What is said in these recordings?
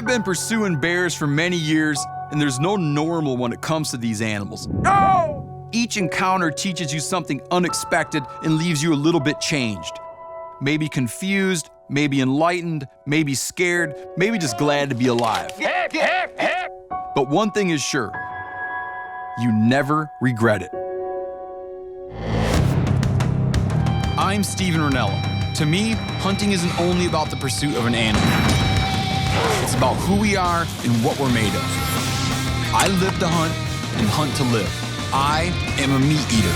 I've been pursuing bears for many years, and there's no normal when it comes to these animals. No! Each encounter teaches you something unexpected and leaves you a little bit changed. Maybe confused, maybe enlightened, maybe scared, maybe just glad to be alive. But one thing is sure, you never regret it. I'm Steven Ranella. To me, hunting isn't only about the pursuit of an animal. It's about who we are and what we're made of. I live to hunt and hunt to live. I am a meat eater.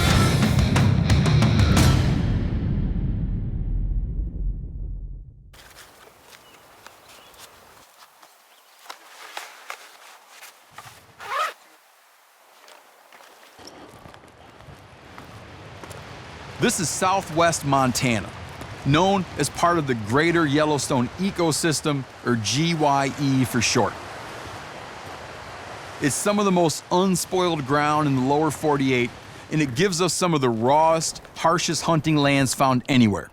This is southwest Montana, known as part of the Greater Yellowstone Ecosystem, or GYE for short. It's some of the most unspoiled ground in the lower 48, and it gives us some of the rawest, harshest hunting lands found anywhere.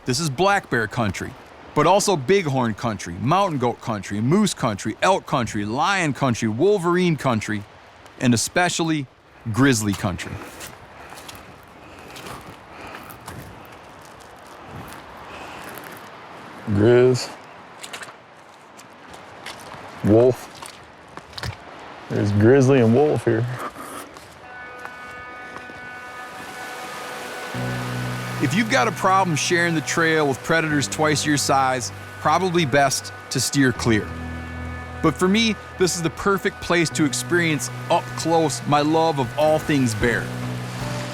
This is black bear country, but also bighorn country, mountain goat country, moose country, elk country, lion country, wolverine country, and especially grizzly country. Grizz. Wolf. There's grizzly and wolf here. If you've got a problem sharing the trail with predators twice your size, probably best to steer clear. But for me, this is the perfect place to experience up close my love of all things bear.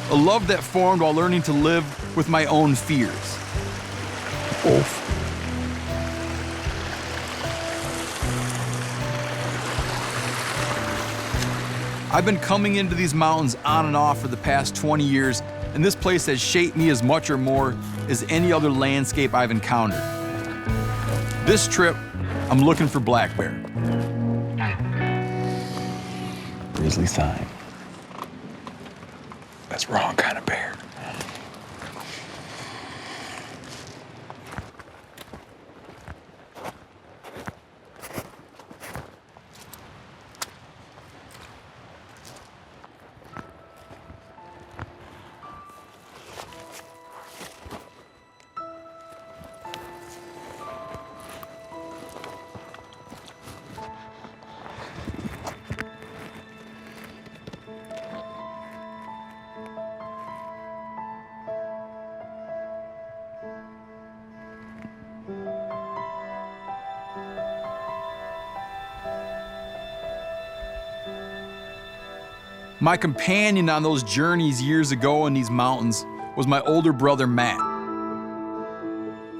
A love that formed while learning to live with my own fears. Wolf. I've been coming into these mountains on and off for the past 20 years, and this place has shaped me as much or more as any other landscape I've encountered. This trip, I'm looking for black bear. Grizzly sign. That's wrong kind of bear. My companion on those journeys years ago in these mountains was my older brother, Matt.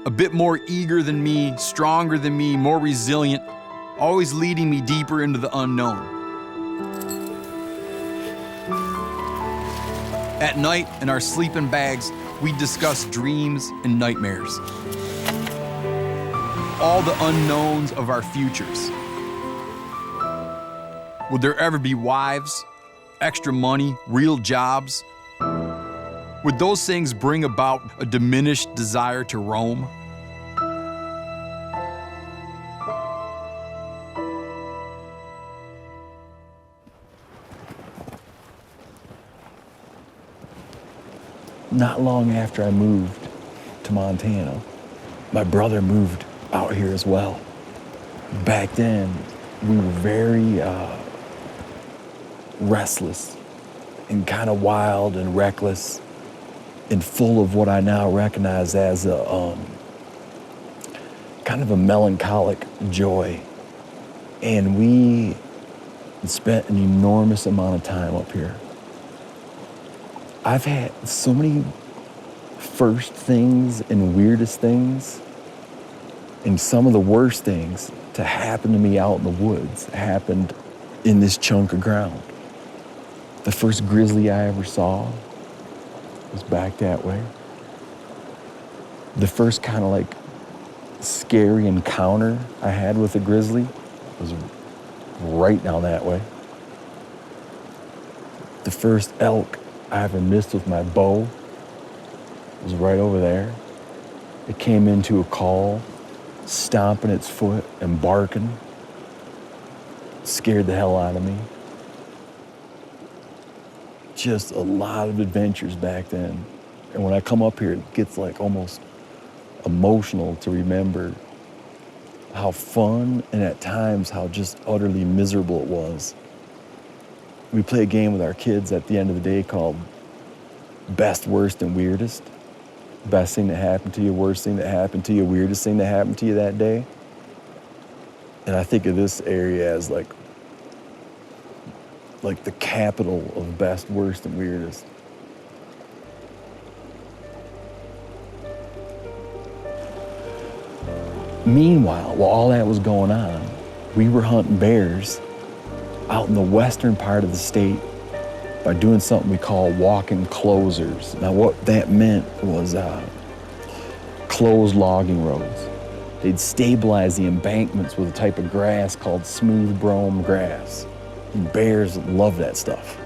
A bit more eager than me, stronger than me, more resilient, always leading me deeper into the unknown. At night, in our sleeping bags, we'd discuss dreams and nightmares. All the unknowns of our futures. Would there ever be wives? Extra money, real jobs? Would those things bring about a diminished desire to roam? Not long after I moved to Montana, my brother moved out here as well. Back then, we were very restless and kind of wild and reckless and full of what I now recognize as a kind of a melancholic joy. And we spent an enormous amount of time up here. I've had so many first things and weirdest things, and some of the worst things to happen to me out in the woods happened in this chunk of ground. The first grizzly I ever saw was back that way. The first kind of like scary encounter I had with a grizzly was right down that way. The first elk I ever missed with my bow was right over there. It came into a call stomping its foot and barking scared the hell out of me. Just a lot of adventures back then. And when I come up here, it gets like almost emotional to remember how fun and at times how just utterly miserable it was. We play a game with our kids at the end of the day called Best, Worst, and Weirdest. Best thing that happened to you, worst thing that happened to you, weirdest thing that happened to you that day. And I think of this area as like the capital of best, worst, and weirdest. Meanwhile, while all that was going on, we were hunting bears out in the western part of the state by doing something we call walking closers. Now, what that meant was closed logging roads. They'd stabilize the embankments with a type of grass called smooth brome grass. And bears love that stuff.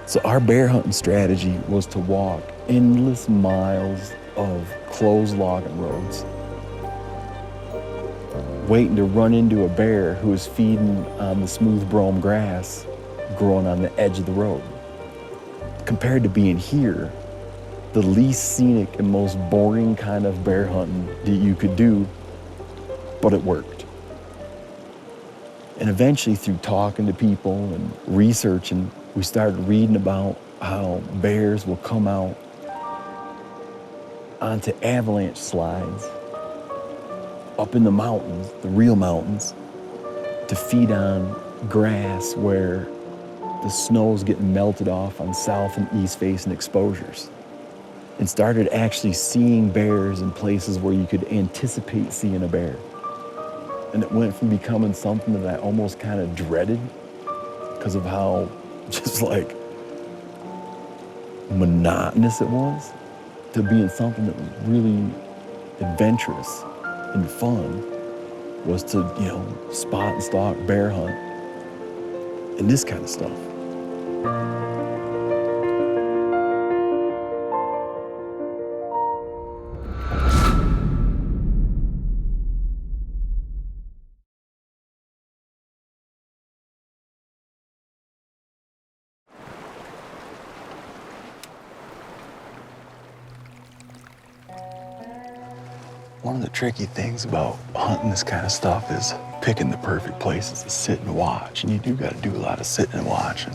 So our bear hunting strategy was to walk endless miles of closed logging roads, waiting to run into a bear who was feeding on the smooth brome grass growing on the edge of the road. Compared to being here, the least scenic and most boring kind of bear hunting that you could do, but it worked. And eventually, through talking to people and researching, we started reading about how bears will come out onto avalanche slides up in the mountains, the real mountains, to feed on grass where the snow's getting melted off on south and east facing exposures. And started actually seeing bears in places where you could anticipate seeing a bear. And it went from becoming something that I almost kind of dreaded because of how just like monotonous it was, to being something that was really adventurous and fun, was to, spot and stalk, bear hunt, and this kind of stuff. One of the tricky things about hunting this kind of stuff is picking the perfect places to sit and watch. And you do got to do a lot of sitting and watching.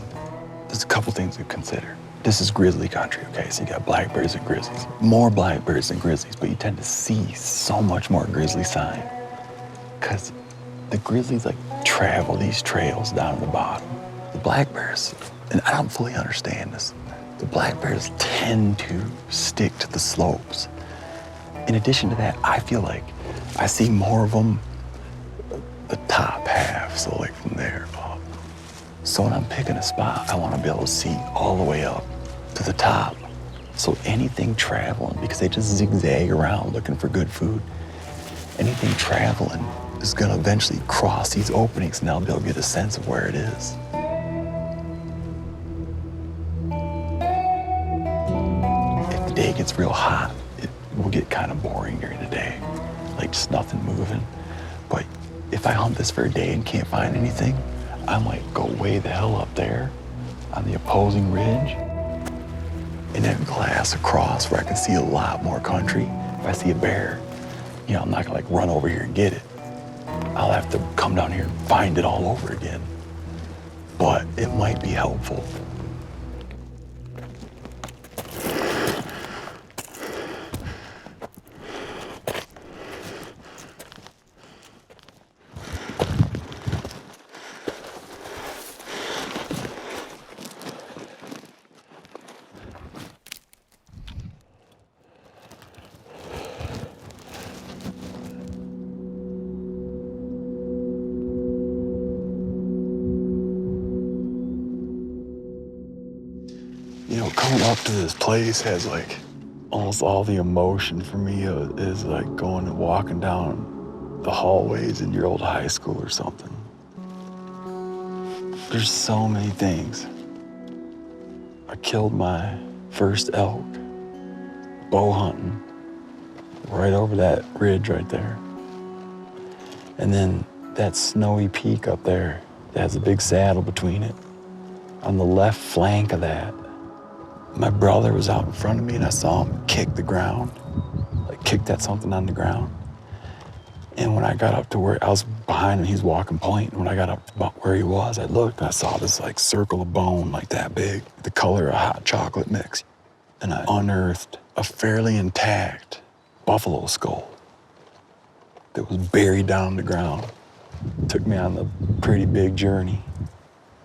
There's a couple things to consider. This is grizzly country, okay? So you got black bears and grizzlies. More black bears than grizzlies, but you tend to see so much more grizzly sign because the grizzlies travel these trails down to the bottom. The black bears, and I don't fully understand this, the black bears tend to stick to the slopes. In addition to that, I feel like I see more of them the top half, so from there up. So when I'm picking a spot, I want to be able to see all the way up to the top. So anything traveling, because they just zigzag around looking for good food, anything traveling is going to eventually cross these openings, and I'll be able to get a sense of where it is. If the day gets real hot, it will get kind of boring during the day, just nothing moving. But if I hunt this for a day and can't find anything, I might go way the hell up there on the opposing ridge and then glass across where I can see a lot more country. If I see a bear, I'm not gonna run over here and get it. I'll have to come down here and find it all over again. But it might be helpful. Coming up to this place has almost all the emotion for me is going and walking down the hallways in your old high school or something. There's so many things. I killed my first elk bow hunting right over that ridge right there. And then that snowy peak up there that has a big saddle between it. On the left flank of that, my brother was out in front of me and I saw him kick the ground, like kick that something on the ground. And when I got up to where I was behind him, he's walking point. And when I got up to where he was, I looked and I saw this like circle of bone like that big, the color of hot chocolate mix. And I unearthed a fairly intact buffalo skull that was buried down in the ground. It took me on a pretty big journey.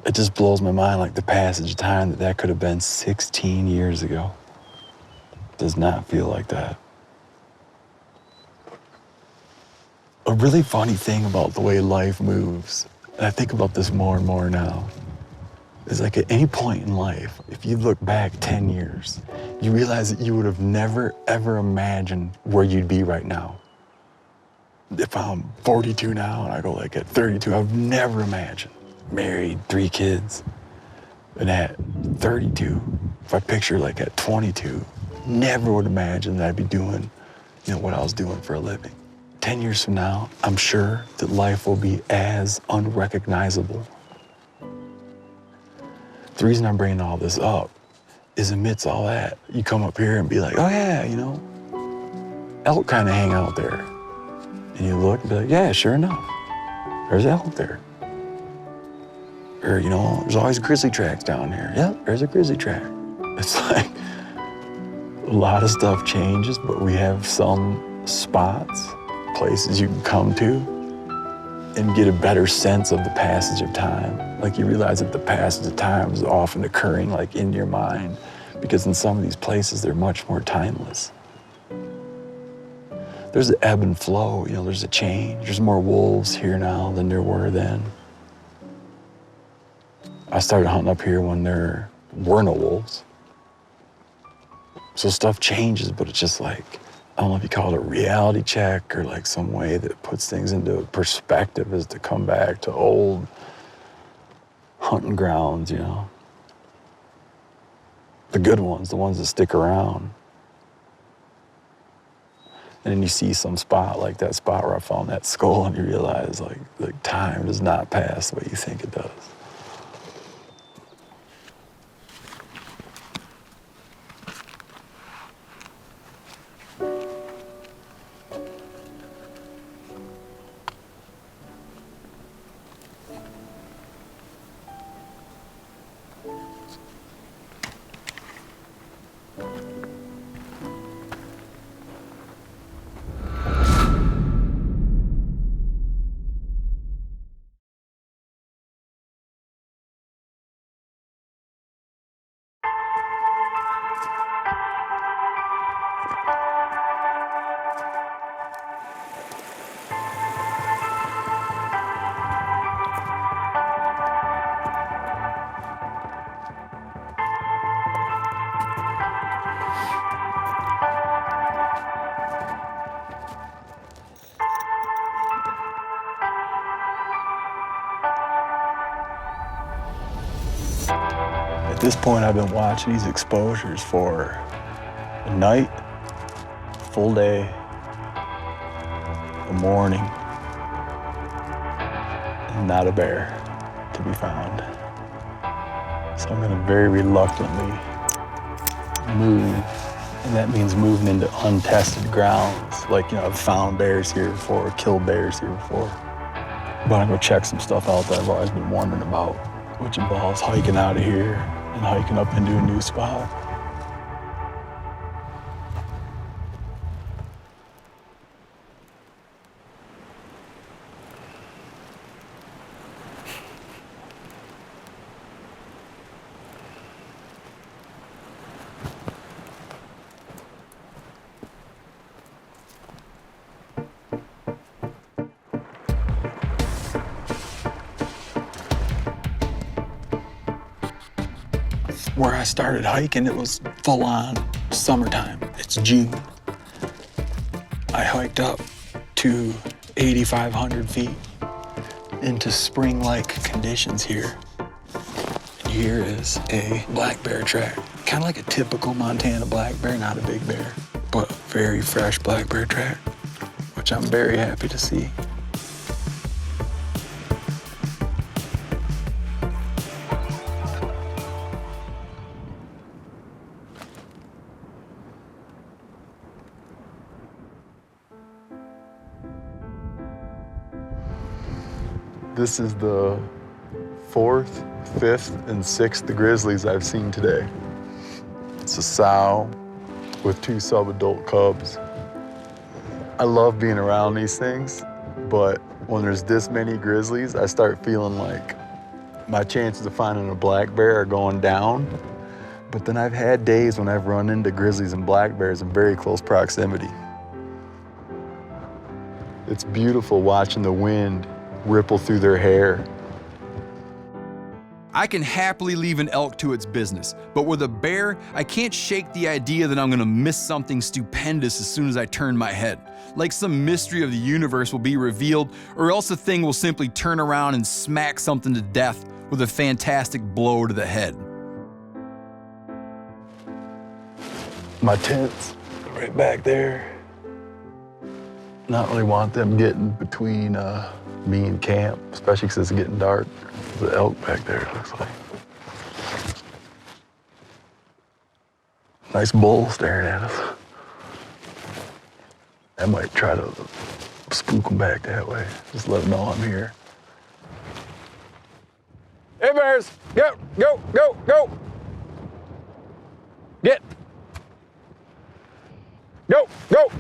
It just blows my mind like the passage of time that could have been 16 years ago. Does not feel like that. A really funny thing about the way life moves, and I think about this more and more now, is like at any point in life, if you look back 10 years, you realize that you would have never, ever imagined where you'd be right now. If I'm 42 now and I go like at 32, I've never imagined. Married, 3 kids, and at 32, if I picture like at 22, never would imagine that I'd be doing, what I was doing for a living. 10 years from now, I'm sure that life will be as unrecognizable. The reason I'm bringing all this up is amidst all that, you come up here and be like, oh yeah, elk kind of hang out there. And you look and be like, yeah, sure enough, there's elk there. Or, there's always grizzly tracks down here. Yep, there's a grizzly track. It's like a lot of stuff changes, but we have some spots, places you can come to and get a better sense of the passage of time. Like you realize that the passage of time is often occurring like in your mind, because in some of these places, they're much more timeless. There's an ebb and flow, there's a change. There's more wolves here now than there were then. I started hunting up here when there were no wolves. So stuff changes, but it's just like, I don't know if you call it a reality check or like some way that puts things into perspective, is to come back to old hunting grounds, The good ones, the ones that stick around. And then you see some spot like that spot where I found that skull and you realize like time does not pass the way you think it does. At this point, I've been watching these exposures for a night, full day, a morning, and not a bear to be found. So I'm gonna very reluctantly move, and that means moving into untested grounds. Like, I've found bears here before, killed bears here before. But I'm gonna go check some stuff out that I've always been wondering about, which involves hiking out of here and hiking up into a new spot. Where I started hiking, it was full on summertime. It's June. I hiked up to 8,500 feet into spring-like conditions here. And here is a black bear track. Kind of like a typical Montana black bear, not a big bear, but very fresh black bear track, which I'm very happy to see. This is the 4th, 5th, and 6th grizzlies I've seen today. It's a sow with 2 sub-adult cubs. I love being around these things, but when there's this many grizzlies, I start feeling like my chances of finding a black bear are going down. But then I've had days when I've run into grizzlies and black bears in very close proximity. It's beautiful watching the wind ripple through their hair. I can happily leave an elk to its business, but with a bear, I can't shake the idea that I'm gonna miss something stupendous as soon as I turn my head. Like some mystery of the universe will be revealed, or else the thing will simply turn around and smack something to death with a fantastic blow to the head. My tent's right back there. Not really want them getting between me and camp, especially because it's getting dark. There's an elk back there, it looks like. Nice bull staring at us. I might try to spook them back that way. Just let them know I'm here. Hey, bears, go, go, go, go. Get. Go, go.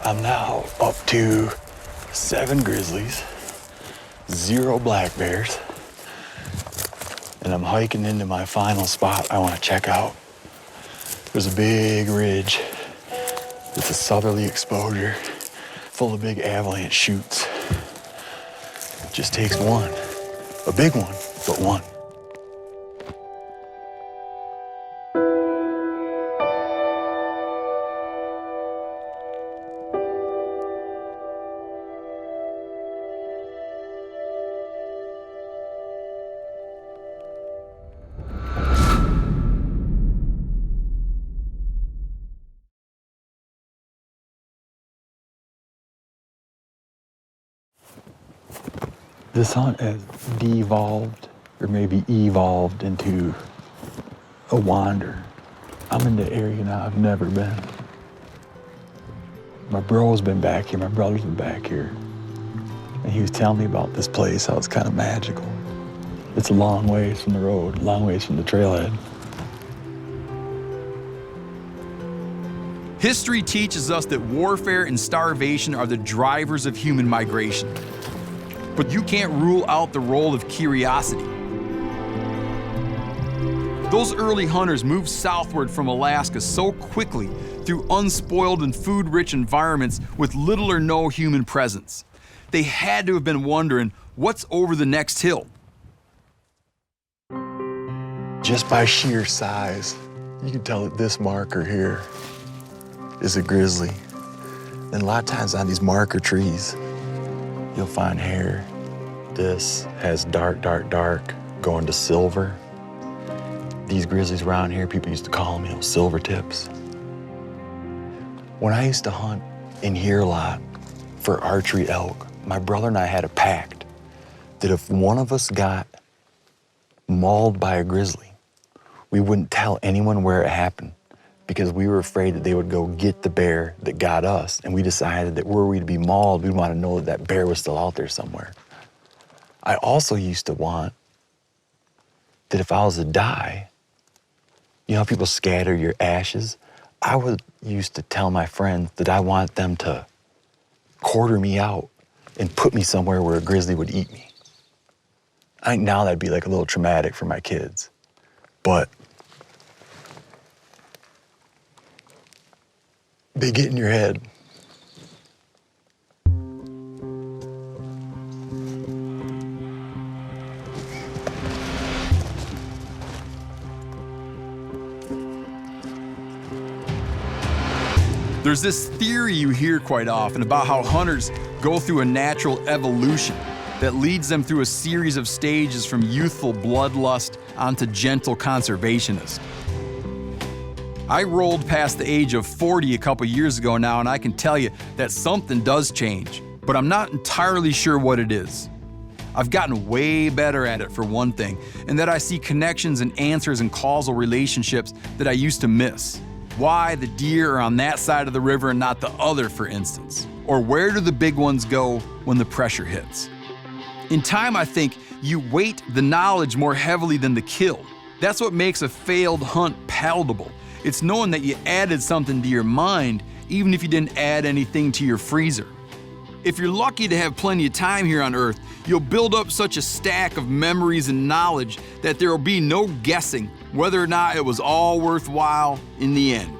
I'm now up to 7 grizzlies, 0 black bears, and I'm hiking into my final spot I want to check out. There's a big ridge. It's a southerly exposure full of big avalanche chutes. It just takes one, a big one, but one. This hunt has devolved, or maybe evolved into a wander. I'm in the area now I've never been. My bro's been back here, my brother's been back here. And he was telling me about this place, how it's kind of magical. It's a long ways from the road, a long ways from the trailhead. History teaches us that warfare and starvation are the drivers of human migration. But you can't rule out the role of curiosity. Those early hunters moved southward from Alaska so quickly through unspoiled and food-rich environments with little or no human presence. They had to have been wondering, what's over the next hill? Just by sheer size, you can tell that this marker here is a grizzly. And a lot of times on these marker trees, you'll find hair. This has dark, dark, dark, going to silver. These grizzlies around here, people used to call them, silver tips. When I used to hunt in here a lot for archery elk, my brother and I had a pact that if one of us got mauled by a grizzly, we wouldn't tell anyone where it happened because we were afraid that they would go get the bear that got us, and we decided that were we to be mauled, we'd want to know that that bear was still out there somewhere. I also used to want that if I was to die, you know how people scatter your ashes? I used to tell my friends that I want them to quarter me out and put me somewhere where a grizzly would eat me. I think now that'd be like a little traumatic for my kids, but they get in your head. There's this theory you hear quite often about how hunters go through a natural evolution. that leads them through a series of stages from youthful bloodlust onto gentle conservationist. I rolled past the age of 40 a couple years ago now, and I can tell you that something does change, but I'm not entirely sure what it is. I've gotten way better at it, for one thing, and that I see connections and answers and causal relationships that I used to miss. Why the deer are on that side of the river and not the other, for instance. Or where do the big ones go when the pressure hits? In time, I think you weight the knowledge more heavily than the kill. That's what makes a failed hunt palatable. It's knowing that you added something to your mind, even if you didn't add anything to your freezer. If you're lucky to have plenty of time here on Earth, you'll build up such a stack of memories and knowledge that there will be no guessing whether or not it was all worthwhile in the end.